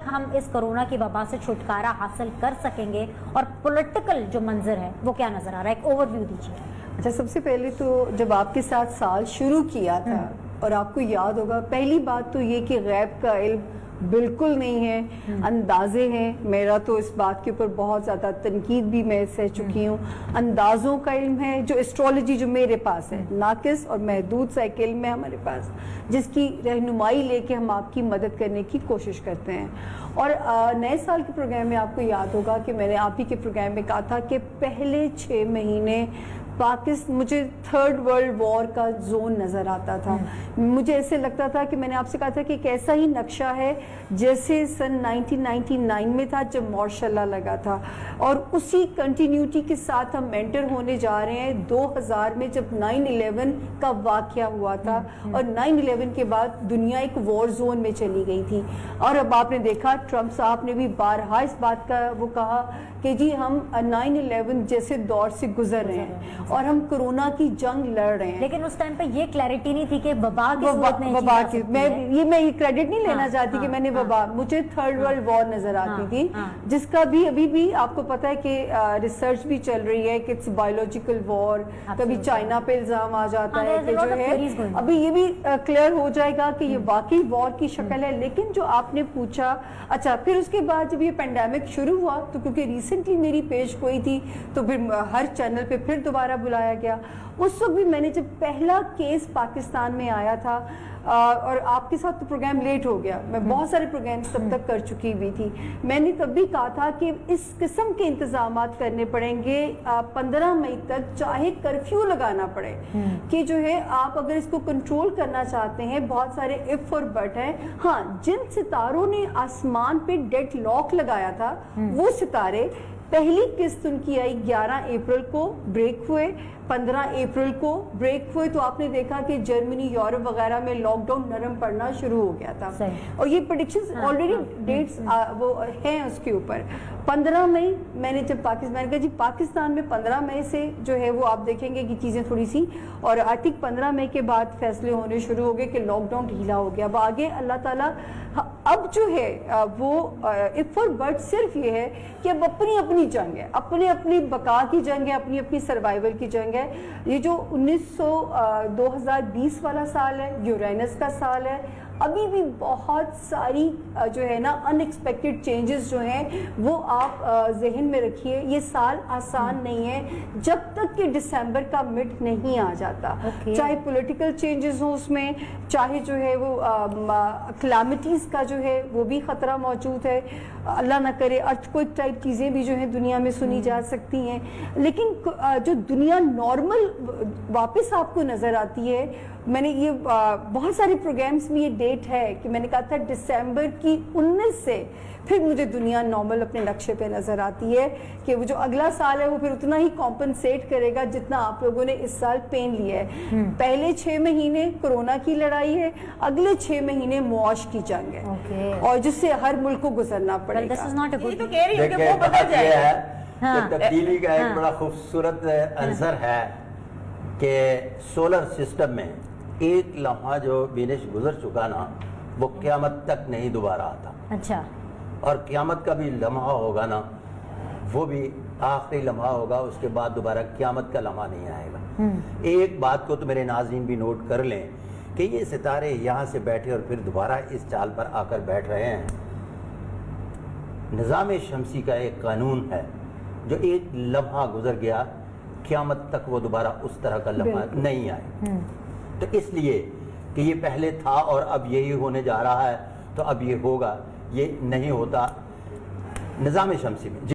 ہم اس کورونا کی وبا سے چھٹکارا حاصل کر سکیں گے اور پولیٹیکل جو منظر ہے وہ کیا نظر آ رہا ہے؟ ایک اوور ویو دیجیے۔ اچھا، سب سے پہلے تو جب آپ کے ساتھ سال شروع کیا تھا اور آپ کو یاد ہوگا، پہلی بات تو یہ کہ غیب کا علم بالکل نہیں ہے، اندازے ہیں۔ میرا تو اس بات کے اوپر بہت زیادہ تنقید بھی میں سہ چکی ہوں۔ اندازوں کا علم ہے، جو اسٹرالوجی جو میرے پاس ہے، ناقص اور محدود سا ایک علم ہے ہمارے پاس، جس کی رہنمائی لے کے ہم آپ کی مدد کرنے کی کوشش کرتے ہیں۔ اور نئے سال کے پروگرام میں آپ کو یاد ہوگا کہ میں نے آپ ہی کے پروگرام میں کہا تھا کہ پہلے 6 مہینے مجھے تھرڈ ورلڈ وار کا زون نظر آتا تھا۔ مجھے ایسے لگتا تھا کہ میں نے آپ سے کہا تھا کہ ایک ایسا ہی نقشہ ہے جیسے سن 1999 میں تھا جب مارشل لا لگا تھا، اور اسی کنٹینیوٹی کے ساتھ ہم انٹر ہونے جا رہے ہیں 2000 میں جب 9/11 کا واقعہ ہوا تھا، اور 9/11 کے بعد دنیا ایک وار زون میں چلی گئی تھی۔ اور اب آپ نے دیکھا ٹرمپ صاحب نے بھی بارہا اس بات کا وہ کہا کہ جی ہم 9/11 جیسے دور سے گزر رہے ہیں اور ہم کورونا کی جنگ لڑ رہے ہیں۔ لیکن اس ٹائم پہ یہ کلیئرٹی نہیں تھی کہ وبا کی صورت میں میں یہ کریڈٹ نہیں لینا چاہتی کہ میں نے وبا، مجھے تھرڈ ورلڈ وار نظر آتی تھی، جس کا بھی ابھی بھی آپ کو پتا ہے کہ ریسرچ بھی چل رہی ہے کہ اٹس بایولوجیکل وار، کبھی چائنا پہ الزام آ جاتا ہے کہ جو ہے ابھی یہ بھی کلیئر ہو جائے گا کہ یہ واقعی وار کی شکل ہے۔ لیکن جو آپ نے پوچھا، اچھا پھر اس کے بعد جب یہ پینڈیمک شروع ہوا تو کیونکہ ریسنٹلی میری پیش گوئی تھی تو پھر ہر چینل پہ پھر دوبارہ بلایا گیا۔ اس وقت بھی میں نے جب پہلا کیس پاکستان میں آیا تھا، اور آپ کے ساتھ تو پروگرام لیٹ ہو گیا، میں بہت سارے پروگرام تب تک کر چکی ہوئی تھی، میں نے تب بھی کہا تھا کہ اس قسم کے انتظامات کرنے پڑیں گے 15 مئی تک، چاہے کرفیو لگانا پڑے کہ جو ہے آپ اگر اس کو کنٹرول کرنا چاہتے ہیں۔ بہت سارے اف اور بٹ ہیں۔ ہاں، جن ستاروں نے آسمان پہ ڈیڈ لاک لگایا تھا وہ ستارے پہلی قسط ان کی آئی 11 اپریل کو، بریک ہوئے 15 اپریل کو بریک ہوئے، تو آپ نے دیکھا کہ جرمنی، یورپ وغیرہ میں لاک ڈاؤن نرم پڑنا شروع ہو گیا تھا، اور یہ پریڈکشنز آلریڈی ڈیٹس وہ ہیں اس کے اوپر۔ 15 مئی میں نے جب میں نے کہا جی پاکستان میں 15 مئی سے جو ہے وہ آپ دیکھیں گے کہ چیزیں تھوڑی سی، اور آئی تھنک 15 مئی کے بعد فیصلے ہونے شروع ہو گئے کہ لاک ڈاؤن ڈھیلا ہو گیا۔ اب آگے اللہ تعالیٰ اب جو ہے وہ اف اور بٹ صرف یہ ہے کہ اب اپنی اپنی جنگ ہے، اپنی بقا کی جنگ ہے، اپنی سروائیول کی جنگ ہے۔ یہ جو 2020 والا سال ہے، یورینس کا سال ہے، ابھی بھی بہت ساری جو ہے نا ان ایکسپیکٹڈ چینجز جو ہیں وہ آپ ذہن میں رکھیے۔ یہ سال آسان نہیں ہے جب تک کہ دسمبر کا مڈ نہیں آ جاتا، چاہے پولیٹیکل چینجز ہوں اس میں، چاہے جو ہے وہ کلیمٹیز کا جو ہے وہ بھی خطرہ موجود ہے، اللہ نہ کرے ارتھکوئک ٹائپ چیزیں بھی جو ہیں دنیا میں سنی جا سکتی ہیں۔ لیکن جو دنیا نارمل واپس آپ کو نظر آتی ہے، میں نے یہ بہت سارے پروگرامز میں یہ ڈیٹ ہے کہ میں نے کہا تھا دسمبر کی 19 سے پھر مجھے دنیا نارمل اپنے نقشے پہ نظر آتی ہے کہ وہ جو اگلا سال ہے وہ پھر اتنا ہی کمپنسیٹ کرے گا جتنا آپ لوگوں نے اس سال پین لیا ہے۔ پہلے 6 مہینے کورونا کی لڑائی ہے، اگلے 6 مہینے معاش کی جنگ ہے، اور جس سے ہر ملک کو گزرنا پڑے گا۔ تبدیلی کا ایک بڑا خوبصورت عنصر ہے کہ سولر سسٹم میں ایک لمحہ جو بینش گزر چکا نا، وہ قیامت تک نہیں دوبارہ آتا۔ اچھا، اور قیامت کا بھی لمحہ ہوگا نا، وہ بھی آخری لمحہ ہوگا، اس کے بعد دوبارہ قیامت کا لمحہ نہیں آئے گا۔ ایک بات کو تو میرے ناظرین بھی نوٹ کر لیں کہ یہ ستارے یہاں سے بیٹھے اور پھر دوبارہ اس چال پر آ کر بیٹھ رہے ہیں۔ نظام شمسی کا ایک قانون ہے، جو ایک لمحہ گزر گیا، قیامت تک وہ دوبارہ اس طرح کا لمحہ نہیں آئے۔ تو اس لیے کہ یہ پہلے تھا اور اب یہی ہونے جا رہا ہے، تو اب یہ ہوگا، یہ نہیں ہوتا نظام شمسی میں۔